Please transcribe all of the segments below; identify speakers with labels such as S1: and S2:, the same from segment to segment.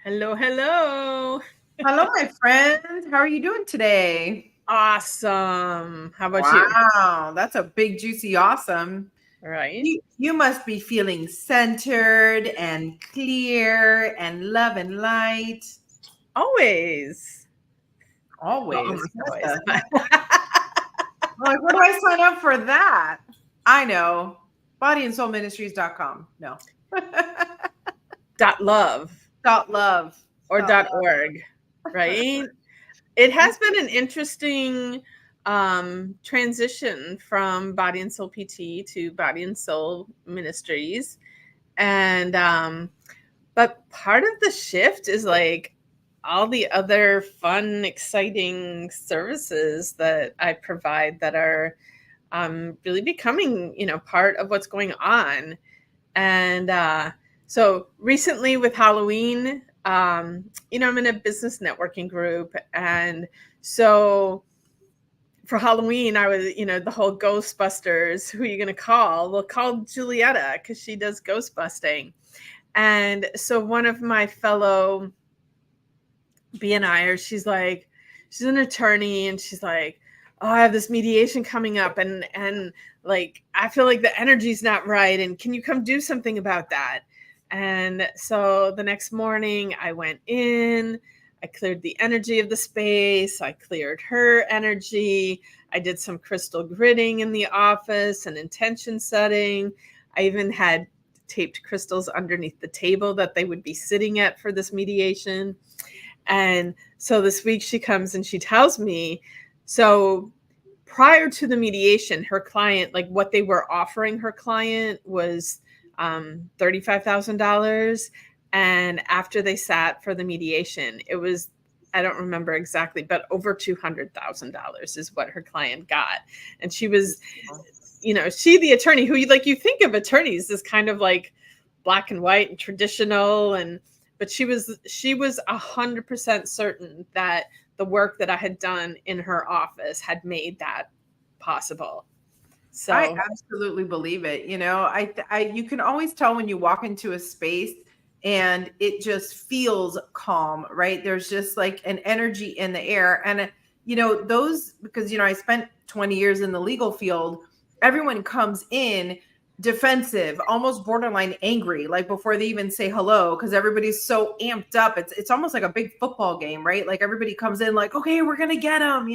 S1: Hello, hello.
S2: Hello, my friend. How are you doing today?
S1: Awesome. How about you?
S2: Wow, that's a big, juicy awesome.
S1: Right?
S2: You must be feeling centered and clear and love and light.
S1: Always. Well,
S2: Always.
S1: almost always. But
S2: Like, where do I sign up for that? I know. Bodyandsoulministries.com. No.
S1: dot love
S2: Dot love.
S1: or
S2: Dot
S1: dot
S2: love.
S1: org, right? It has been an interesting transition from Body and Soul PT to Body and Soul Ministries. And but part of the shift is like all the other fun, exciting services that I provide that are really becoming, part of what's going on. And so recently with Halloween, I'm in a business networking group. And so for Halloween, I was, the whole Ghostbusters, who are you going to call? Well, call Julietta because she does ghost busting. And so one of my fellow BNIers, she's an attorney, and she's like, "Oh, I have this mediation coming up, and like I feel like the energy's not right, and can you come do something about that?" And so the next morning, I went in. I cleared the energy of the space. I cleared her energy. I did some crystal gridding in the office and intention setting. I even had taped crystals underneath the table that they would be sitting at for this mediation. And so this week she comes and she tells me, so prior to the mediation, her client, like what they were offering her client was $35,000. And after they sat for the mediation, it was, I don't remember exactly, but over $200,000 is what her client got. And she was, she, the attorney who you think of attorneys as kind of like black and white and traditional, but she was 100% certain that the work that I had done in her office had made that possible.
S2: I
S1: So
S2: absolutely believe it. You can always tell when you walk into a space and it just feels calm, right? There's just like an energy in the air. And, those, because, I spent 20 years in the legal field, everyone comes in defensive, almost borderline angry, like before they even say hello, because everybody's so amped up. It's almost like a big football game, right? Like everybody comes in like, okay, we're going to get them.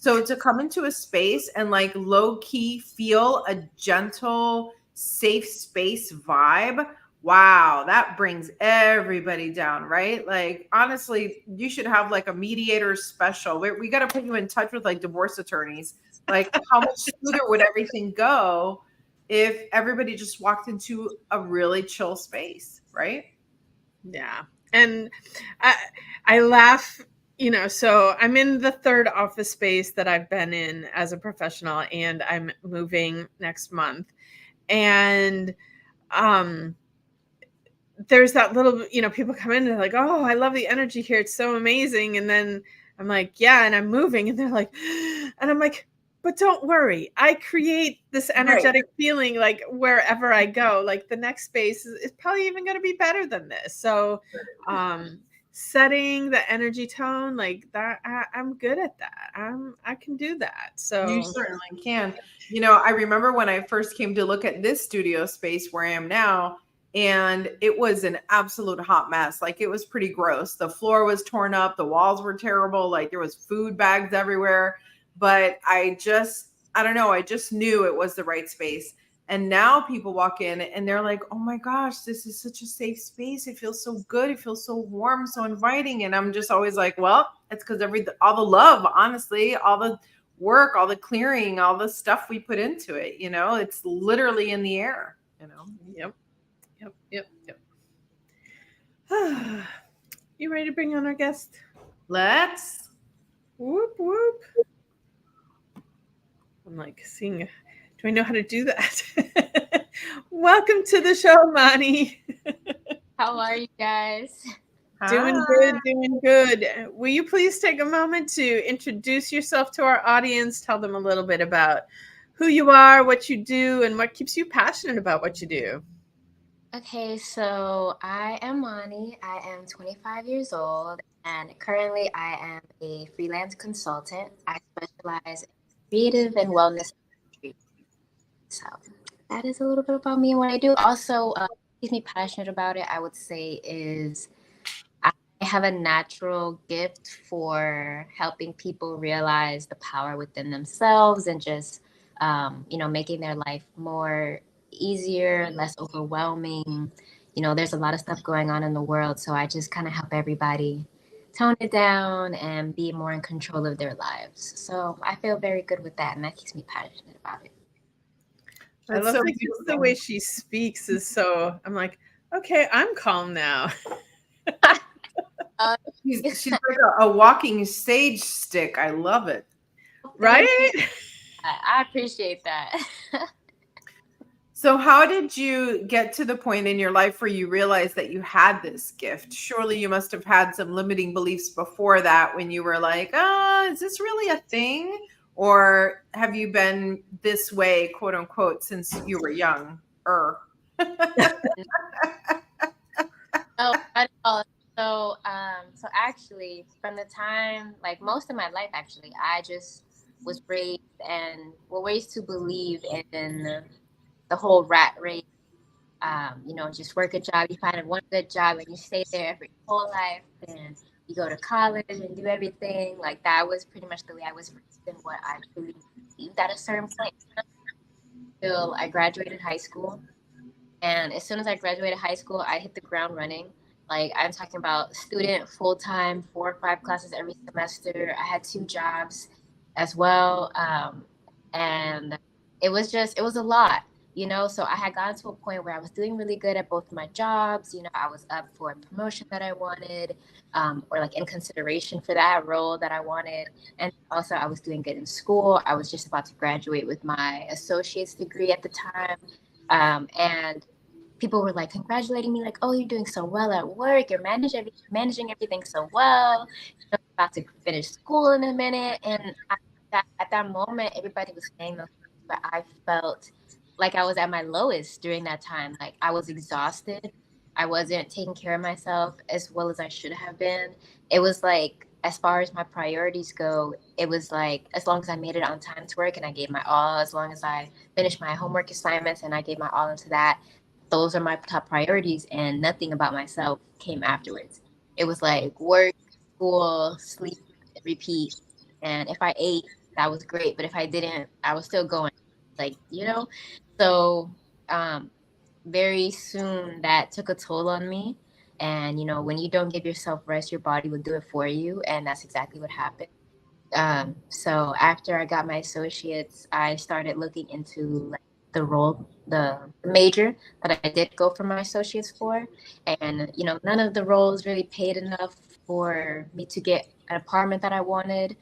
S2: So to come into a space and like low key feel a gentle, safe space vibe, wow, that brings everybody down, right? Like honestly, you should have like a mediator special. We got to put you in touch with like divorce attorneys. Like how much smoother would everything go if everybody just walked into a really chill space, right?
S1: yeah. And I laugh, so I'm in the third office space that I've been in as a professional, and I'm moving next month. And there's that little, people come in and they're like, "Oh, I love the energy here. It's so amazing." And then I'm like, "Yeah," and I'm moving, and they're like, and I'm like, "But don't worry. I create this
S2: Right.
S1: energetic feeling like wherever I go. Like the next space is probably even going to be better than this." So, setting the energy tone like that, I'm good at that. I can do that.
S2: You
S1: So,
S2: certainly can. I remember when I first came to look at this studio space where I am now, and it was an absolute hot mess. Like it was pretty gross. The floor was torn up, the walls were terrible, like there was food bags everywhere. But I don't know, I just knew it was the right space. And now people walk in and they're like, "Oh my gosh, this is such a safe space. It feels so good. It feels so warm, so inviting." And I'm just always like, "Well, it's because all the love, honestly, all the work, all the clearing, all the stuff we put into it, it's literally in the air.
S1: yep, yep, yep, yep. You ready to bring on our guest?
S2: Let's.
S1: Whoop whoop. I'm like seeing, do I know how to do that? Welcome to the show, Moni.
S3: How are you guys?
S1: Doing
S2: Hi.
S1: good, doing good. Will you please take a moment to introduce yourself to our audience? Tell them a little bit about who you are, what you do, and what keeps you passionate about what you do.
S3: Okay, so I am Moni. I am 25 years old, and currently I am a freelance consultant. I specialize in creative and wellness industry. So that is a little bit about me and what I do. Also, what keeps me passionate about it, I would say, is I have a natural gift for helping people realize the power within themselves and just, making their life more easier, less overwhelming. There's a lot of stuff going on in the world, so I just kind of help everybody tone it down and be more in control of their lives. So I feel very good with that, and that keeps me passionate about it.
S1: I
S2: That's
S1: love
S2: so
S1: that just the
S2: beautiful.
S1: way she speaks is so, I'm like, okay, I'm calm now.
S3: Uh,
S2: She's like a walking sage stick. I love it.
S3: Thank you.
S1: Right?
S3: I appreciate that.
S2: So, how did you get to the point in your life where you realized that you had this gift? Surely you must have had some limiting beliefs before that when you were like, is this really a thing? Or have you been this way, quote unquote, since you were young?
S3: No, not at all. So actually, from the time, like most of my life, actually, I just was raised and raised to believe in the whole rat race. Just work a job, you find one good job, and you stay there for your whole life, and you go to college and do everything. Like that was pretty much the way I was raised and what I truly believed at a certain point. Till I graduated high school. And as soon as I graduated high school, I hit the ground running. Like I'm talking about student full time, 4 or 5 classes every semester. I had 2 jobs as well. And it was a lot, So I had gotten to a point where I was doing really good at both of my jobs. I was up for a promotion that I wanted, or like in consideration for that role that I wanted. And also, I was doing good in school. I was just about to graduate with my associate's degree at the time. And people were like congratulating me, like, "Oh, you're doing so well at work. You're managing everything so well. You're about to finish school in a minute." And at that moment, everybody was saying those things, but I felt like I was at my lowest during that time. Like I was exhausted. I wasn't taking care of myself as well as I should have been. It was like, as far as my priorities go, it was like as long as I made it on time to work and I gave my all, as long as I finished my homework assignments and I gave my all into that, those are my top priorities, and nothing about myself came afterwards. It was like work, school, sleep, repeat. And if I ate, that was great. But if I didn't, I was still going. So um, very soon that took a toll on me. And, when you don't give yourself rest, your body will do it for you. And that's exactly what happened. So after I got my associates, I started looking into like the major that I did go for my associates for, and none of the roles really paid enough for me to get an apartment that I wanted.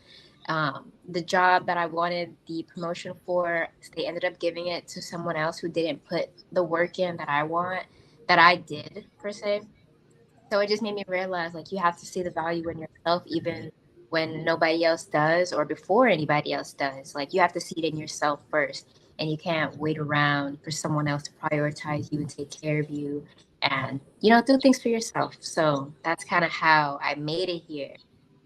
S3: The job that I wanted the promotion for, they ended up giving it to someone else who didn't put the work in that I did per se. So it just made me realize like you have to see the value in yourself even when nobody else does or before anybody else does. Like you have to see it in yourself first, and you can't wait around for someone else to prioritize you and take care of you and do things for yourself. So that's kind of how I made it here,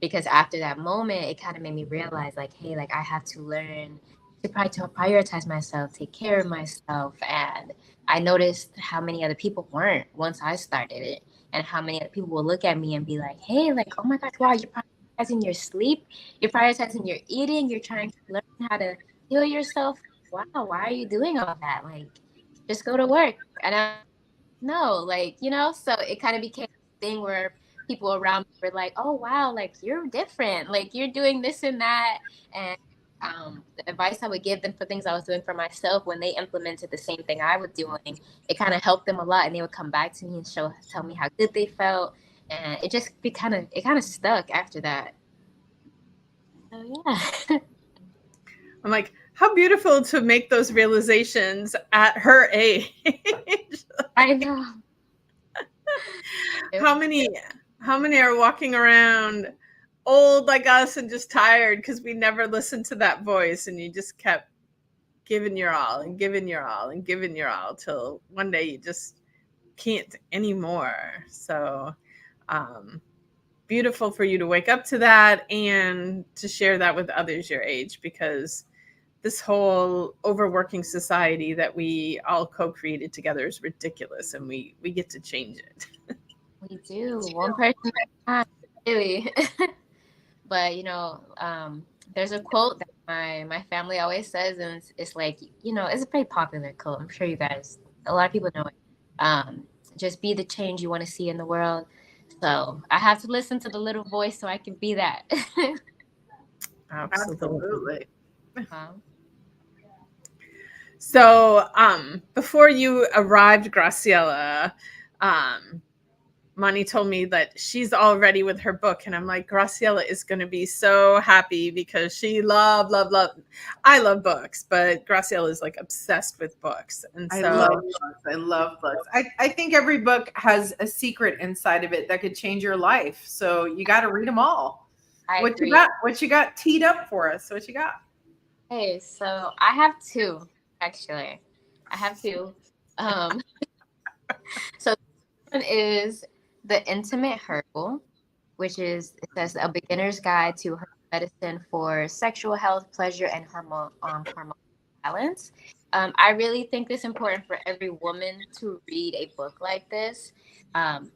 S3: because after that moment it kind of made me realize like, hey, like I have to learn to prioritize myself, take care of myself. And I noticed how many other people weren't once I started it, and how many other people will look at me and be like, hey, like, oh my gosh, wow, you're prioritizing your sleep, you're prioritizing your eating, you're trying to learn how to heal yourself. Wow, why are you doing all that? Like, just go to work. And I no, like, so it kind of became a thing where people around me were like, oh, wow, like, you're different. Like, you're doing this and that. And the advice I would give them for things I was doing for myself, when they implemented the same thing I was doing, it kind of helped them a lot. And they would come back to me and tell me how good they felt. And it just it kind of stuck after that. So, yeah.
S1: I'm like, how beautiful to make those realizations at her age.
S3: I know.
S1: how many how many are walking around old like us and just tired because we never listened to that voice, and you just kept giving your all and giving your all and giving your all till one day you just can't anymore. So beautiful for you to wake up to that and to share that with others your age, because this whole overworking society that we all co-created together is ridiculous, and we get to change it.
S3: We do. One person at a time, really. But there's a quote that my family always says, and it's like, it's a pretty popular quote. I'm sure a lot of people know it. Just be the change you want to see in the world. So I have to listen to the little voice so I can be that.
S2: Absolutely.
S1: So before you arrived, Graciela, Moni told me that she's all ready with her book, and I'm like, Graciela is going to be so happy because she love. I love books, but Graciela is like obsessed with books, and so
S2: I love books. I think every book has a secret inside of it that could change your life. So you got to read them all. What you got? What you got teed up for us? What you got?
S3: Hey, so I have two, actually. I have two. So one is The Intimate Herbal, which it says a beginner's guide to herbal medicine for sexual health, pleasure, and hormone balance. I really think it's important for every woman to read a book like this,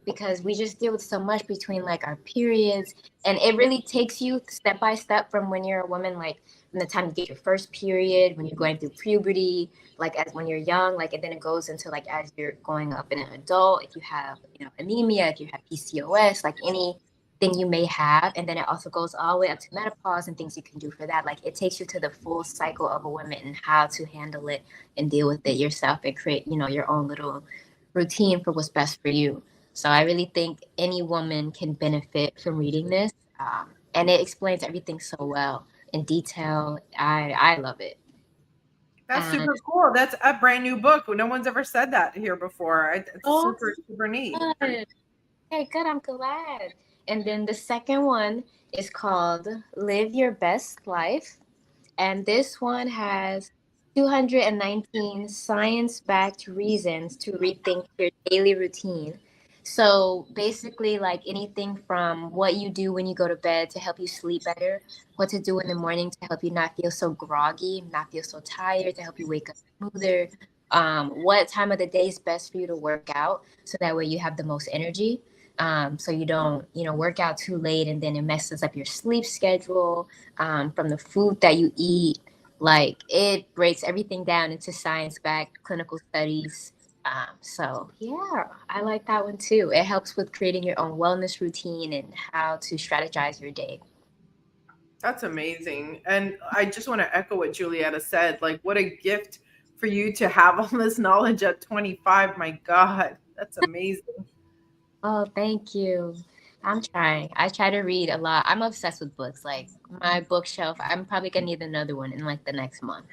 S3: because we just deal with so much between like our periods, and it really takes you step by step from when you're a woman, like from the time you get your first period, when you're going through puberty, like as when you're young, like, and then it goes into like as you're going up in an adult, if you have anemia, if you have PCOS, like anything you may have, and then it also goes all the way up to menopause and things you can do for that. Like it takes you to the full cycle of a woman and how to handle it and deal with it yourself and create your own little routine for what's best for you. So I really think any woman can benefit from reading this, and it explains everything so well in detail. I love it.
S2: That's super cool. That's a brand new book. No one's ever said that here before. It's super neat.
S3: Good. Hey, good. I'm glad. And then the second one is called Live Your Best Life. And this one has 219 science-backed reasons to rethink your daily routine. So basically, like anything from what you do when you go to bed to help you sleep better, what to do in the morning to help you not feel so groggy, not feel so tired, to help you wake up smoother, what time of the day is best for you to work out so that way you have the most energy. So you don't, work out too late and then it messes up your sleep schedule, from the food that you eat. Like it breaks everything down into science-backed clinical studies. So yeah, I like that one too. It helps with creating your own wellness routine and how to strategize your day.
S2: That's amazing. And I just want to echo what Julietta said. Like, what a gift for you to have all this knowledge at 25. My God, that's amazing.
S3: Oh, thank you. I'm trying. I try to read a lot. I'm obsessed with books. Like my bookshelf, I'm probably gonna need another one in like the next month.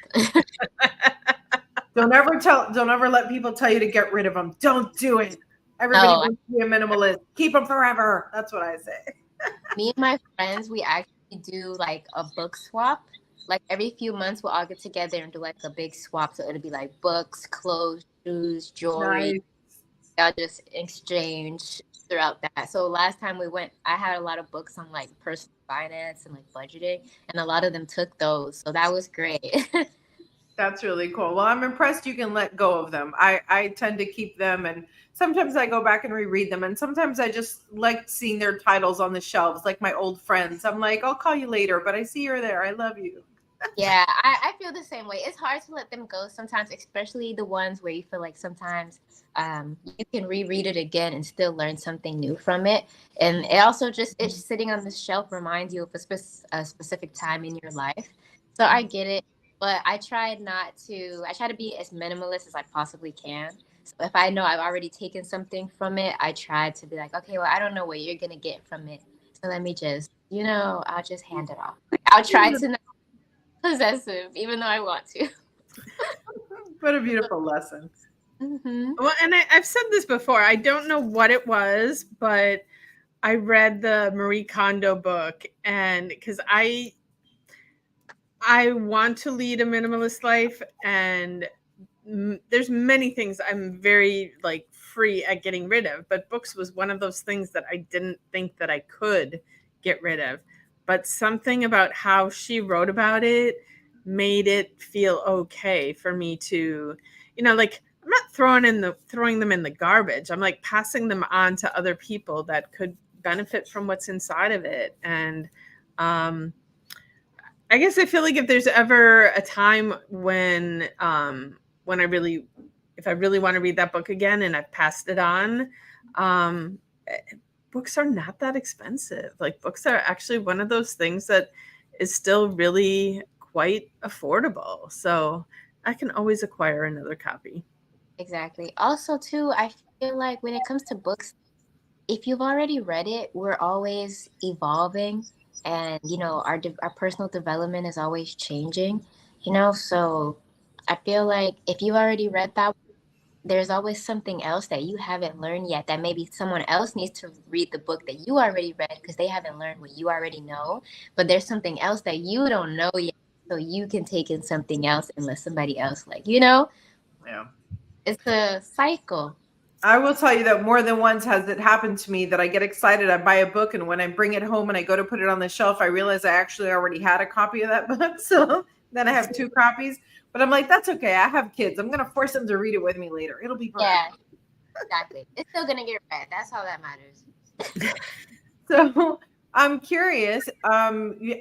S2: Don't ever let people tell you to get rid of them. Don't do it. Everybody wants to be a minimalist. Keep them forever. That's what I say.
S3: Me and my friends, we actually do like a book swap. Like every few months, we'll all get together and do like a big swap. So it'll be like books, clothes, shoes, jewelry.
S2: Nice.
S3: I'll just exchange throughout that. So last time we went, I had a lot of books on like personal finance and like budgeting, and a lot of them took those. So that was great.
S2: That's really cool. Well, I'm impressed you can let go of them. I tend to keep them, and sometimes I go back and reread them, and sometimes I just like seeing their titles on the shelves, like my old friends. I'm like, I'll call you later, but I see you're there. I love you.
S3: Yeah, I feel the same way. It's hard to let them go sometimes, especially the ones where you feel like sometimes you can reread it again and still learn something new from it. And it also it's sitting on the shelf reminds you of a specific time in your life. So I get it, but I try to be as minimalist as I possibly can. So if I know I've already taken something from it, I try to be like, okay, well, I don't know what you're going to get from it. So let me just, I'll just hand it off. Like, I'll try to not possessive, even though I want to.
S2: What a beautiful lesson.
S3: Mm-hmm.
S1: Well, and I've said this before. I don't know what it was, but I read the Marie Kondo book, and because I want to lead a minimalist life, and there's many things I'm very like free at getting rid of, but books was one of those things that I didn't think that I could get rid of. But something about how she wrote about it made it feel okay for me to, like I'm not throwing them in the garbage. I'm like passing them on to other people that could benefit from what's inside of it. And I guess I feel like if there's ever a time when if I really want to read that book again and I've passed it on, um, eh, books are not that expensive. Like books are actually one of those things that is still really quite affordable. So I can always acquire another copy.
S3: Exactly. Also, too, I feel like when it comes to books, if you've already read it, we're always evolving, and our personal development is always changing. So I feel like if you already read that, there's always something else that you haven't learned yet that maybe someone else needs to read the book that you already read because they haven't learned what you already know. But there's something else that you don't know yet, so you can take in something else and let somebody else,
S2: Yeah.
S3: it's a cycle.
S2: I will tell you that more than once has it happened to me that I get excited. I buy a book, and when I bring it home and I go to put it on the shelf, I realize I actually already had a copy of that book. So then I have two copies. But I'm like, that's okay. I have kids. I'm going to force them to read it with me later. It'll be fun.
S3: Yeah, exactly. It's still gonna get read. That's all that matters.
S2: So I'm curious,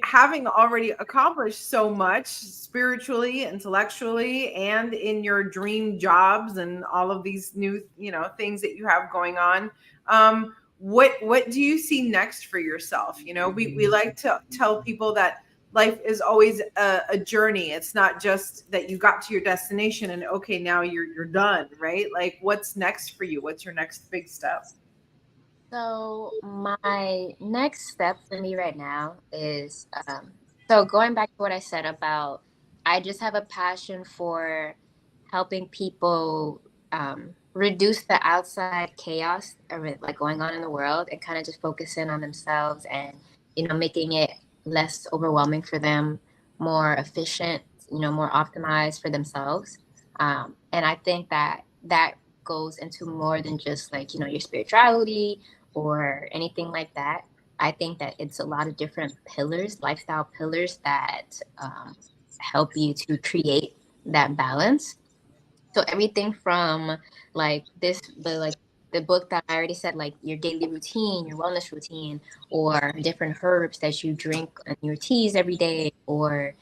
S2: having already accomplished so much spiritually, intellectually, and in your dream jobs and all of these new, things that you have going on, what do you see next for yourself? We like to tell people that life is always a journey. It's not just that you got to your destination and okay, now you're done, right? Like, what's next for you? What's your next big step?
S3: So my next step for me right now is so going back to what I said about I just have a passion for helping people reduce the outside chaos of it, like going on in the world, and kind of just focus in on themselves and making it less overwhelming for them, more efficient, more optimized for themselves. And I think that goes into more than just like your spirituality or anything like that. I think that it's a lot of different pillars, lifestyle pillars that help you to create that balance. So everything from like the book that I already said, like your daily routine, your wellness routine, or different herbs that you drink in your teas every day, or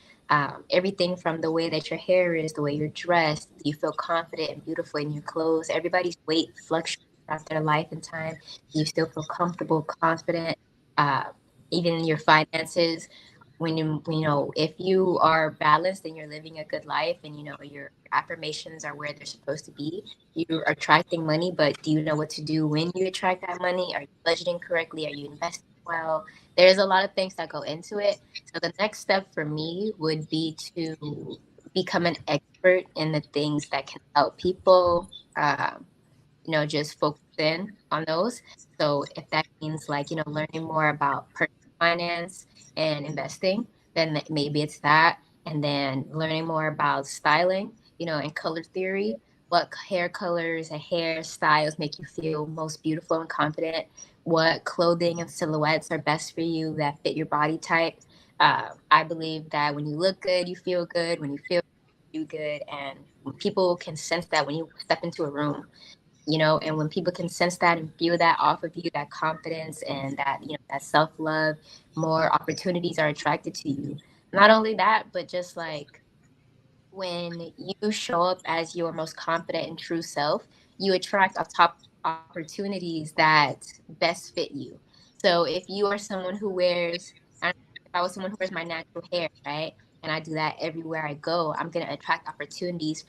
S3: everything from the way that your hair is, the way you're dressed, you feel confident and beautiful in your clothes. Everybody's weight fluctuates throughout their life and time. You still feel comfortable, confident, uh, even in your finances when if you are balanced and you're living a good life and your affirmations are where they're supposed to be, you're attracting money. But do you know what to do when you attract that money? Are you budgeting correctly? Are you investing well? There's a lot of things that go into it. So the next step for me would be to become an expert in the things that can help people just focus in on those. So if that means like, learning more about personal finance and investing, then maybe it's that. And then learning more about styling, and color theory, what hair colors and hairstyles make you feel most beautiful and confident, what clothing and silhouettes are best for you that fit your body type. I believe that when you look good, you feel good. When you feel good, you do good. And people can sense that when you step into a room, and when people can sense that and feel that off of you, that confidence and that that self-love, more opportunities are attracted to you. Not only that, but just like when you show up as your most confident and true self, you attract a top opportunities that best fit you. So if you are someone who wears, if I was someone who wears my natural hair, right, and I do that everywhere I go, I'm gonna attract opportunities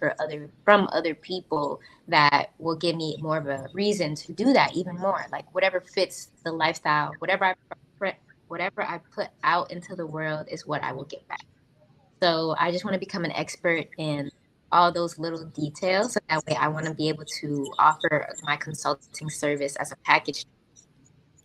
S3: from other people that will give me more of a reason to do that even more. Like whatever fits the lifestyle, whatever I put out into the world is what I will get back. So I just want to become an expert in all those little details. So that way I want to be able to offer my consulting service as a package.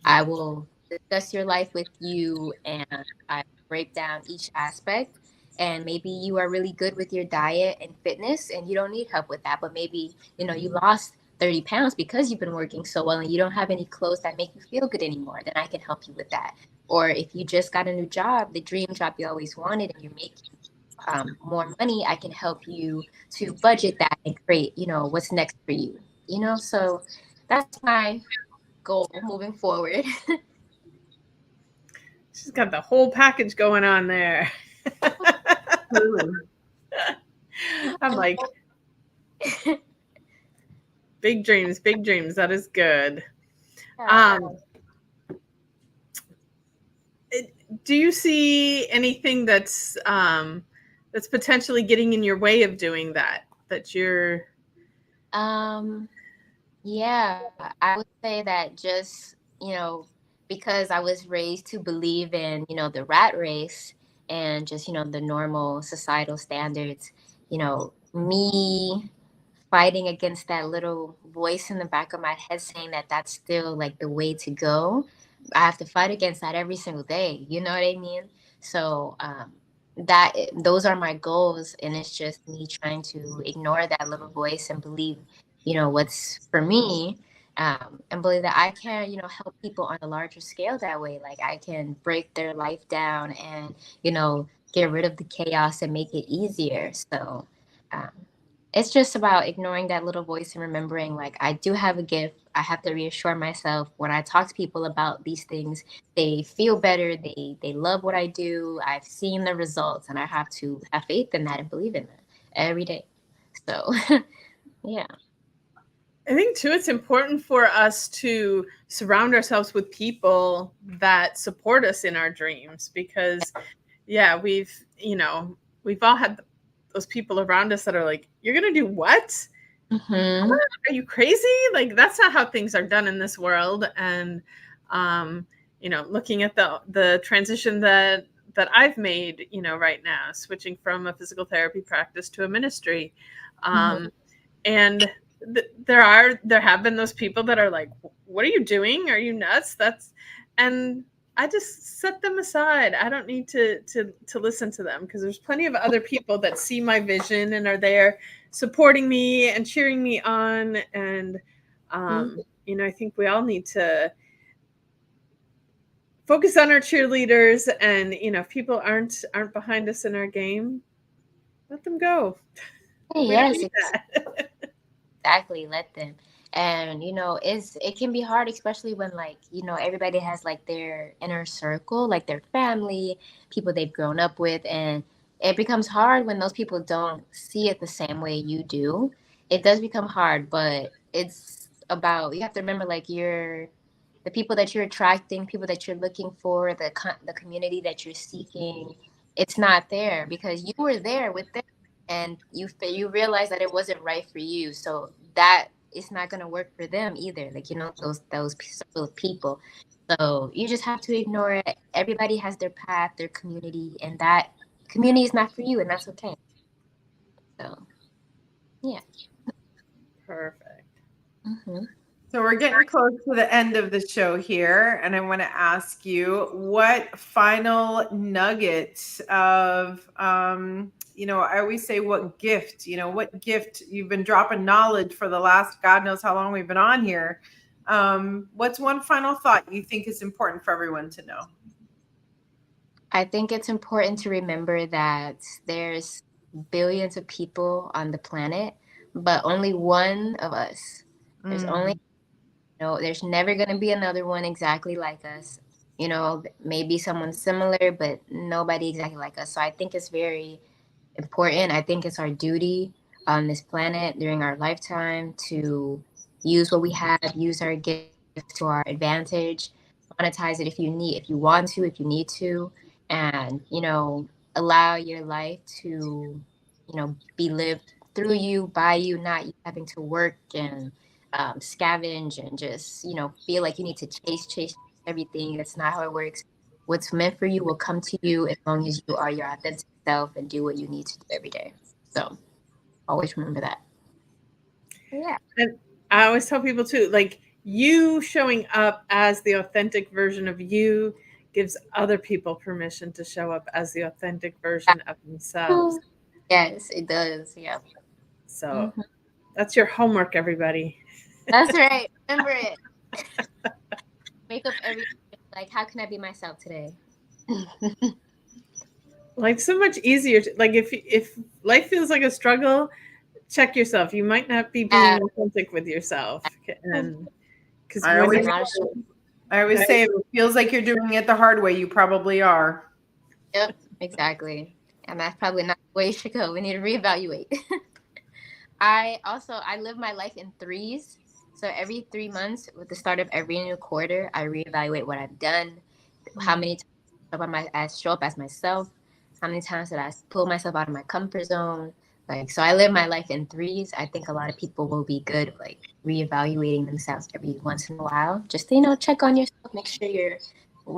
S3: I will discuss your life with you and I break down each aspect and maybe you are really good with your diet and fitness and you don't need help with that, but maybe, you lost 30 pounds because you've been working so well and you don't have any clothes that make you feel good anymore, then I can help you with that. Or if you just got a new job, the dream job you always wanted, and you're making more money, I can help you to budget that and create, what's next for you, So that's my goal moving forward.
S1: She's got the whole package going on there. I'm like, big dreams, big dreams. That is good. Do you see anything that's potentially getting in your way of doing that? That you're
S3: Yeah, I would say that just, because I was raised to believe in, the rat race and just, the normal societal standards, me fighting against that little voice in the back of my head saying that that's still like the way to go. I have to fight against that every single day. You know what I mean? So those are my goals, and it's just me trying to ignore that little voice and believe, what's for me, and believe that I can, help people on a larger scale that way. Like I can break their life down and, get rid of the chaos and make it easier. So. Um, it's just about ignoring that little voice and remembering, like, I do have a gift. I have to reassure myself when I talk to people about these things, they feel better. They love what I do. I've seen the results, and I have to have faith in that and believe in that every day. So, yeah.
S1: I think too, it's important for us to surround ourselves with people that support us in our dreams, because we've all had those people around us that are like, you're going to do what?
S3: Mm-hmm.
S1: Are you crazy? Like, that's not how things are done in this world. And, looking at the transition that I've made, right now, switching from a physical therapy practice to a ministry. And there have been those people that are like, what are you doing? Are you nuts? And I just set them aside. I don't need to listen to them, because there's plenty of other people that see my vision and are there supporting me and cheering me on. And, I think we all need to focus on our cheerleaders, and, if people aren't behind us in our game, let them go.
S3: Yes, exactly. Let them. And it can be hard, especially when, like, everybody has like their inner circle, like their family, people they've grown up with, and it becomes hard when those people don't see it the same way you do. It does become hard, but it's about, you have to remember, like, the people that you're attracting, people that you're looking for, the community that you're seeking, it's not there because you were there with them, and you realize that it wasn't right for you. So that it's not going to work for them either. Like, those circle of people. So you just have to ignore it. Everybody has their path, their community, and that community is not for you, and that's okay. So, yeah.
S1: Perfect.
S3: Mm-hmm.
S2: So we're getting close to the end of the show here, and I want to ask you, what final nuggets of, I always say, what gift you've been dropping knowledge for the last, God knows how long we've been on here. What's one final thought you think is important for everyone to know?
S3: I think it's important to remember that there's billions of people on the planet, but only one of us. There's only there's never going to be another one exactly like us. Maybe someone similar, but nobody exactly like us. So I think it's very important. I think it's our duty on this planet during our lifetime to use what we have, use our gifts to our advantage, monetize it if you want to, if you need to, and, allow your life to, be lived through you, by you, not you having to work and scavenge and just, feel like you need to chase everything. That's not how it works. What's meant for you will come to you as long as you are your authentic self and do what you need to do every day. So always remember that. Yeah.
S1: And I always tell people too, like, you showing up as the authentic version of you gives other people permission to show up as the authentic version of themselves.
S3: Yes, it does. Yeah.
S1: So that's your homework, everybody.
S3: That's right. Remember it. Wake up every day. Like, how can I be myself today?
S1: Like so much easier. Like if life feels like a struggle, check yourself. You might not be being authentic with yourself. And because
S2: I always say if it feels like you're doing it the hard way, you probably are.
S3: Yep, exactly. And that's probably not the way you should go. We need to reevaluate. I live my life in threes. So every 3 months, with the start of every new quarter, I reevaluate what I've done, how many times I show up as myself, how many times did I pull myself out of my comfort zone. Like, so I live my life in threes. I think a lot of people will be good, like reevaluating themselves every once in a while, just to, check on yourself, make sure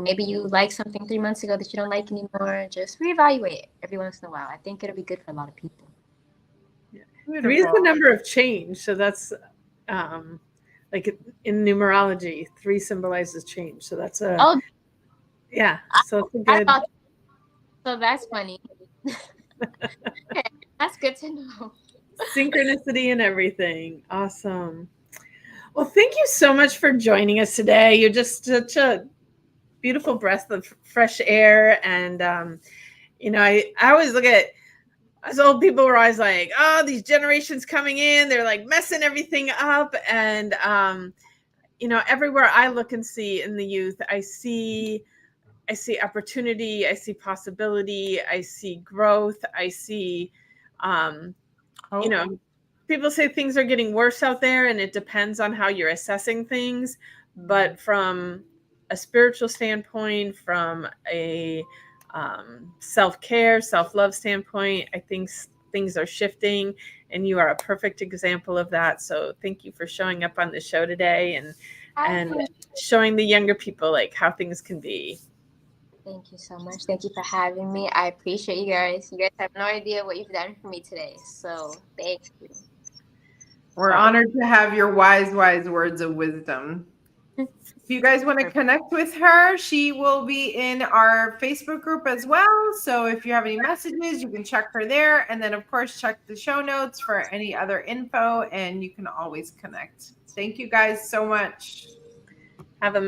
S3: maybe you like something 3 months ago that you don't like anymore. Just reevaluate it every once in a while. I think it'll be good for a lot of people.
S1: Yeah. 3 is the number of change. So that's like in numerology, 3 symbolizes change. So that's so it's a good.
S3: So that's funny. Okay, that's good to know.
S1: Synchronicity and everything. Awesome. Well, thank you so much for joining us today. You're just such a beautiful breath of fresh air. And, I always look at us old people were always like, oh, these generations coming in, they're like messing everything up. And, everywhere I look and see in the youth, I see opportunity, I see possibility, I see growth, I see, people say things are getting worse out there, and it depends on how you're assessing things. But from a spiritual standpoint, from a self-care, self-love standpoint, I think things are shifting, and you are a perfect example of that. So thank you for showing up on the show today and showing the younger people like how things can be.
S3: Thank you so much. Thank you for having me. I appreciate you guys. You guys have no idea what you've done for me today. So thank you.
S2: We're honored to have your wise words of wisdom. If you guys want to connect with her, she will be in our Facebook group as well. So if you have any messages, you can check her there. And then, of course, check the show notes for any other info, and you can always connect. Thank you guys so much.
S1: Have a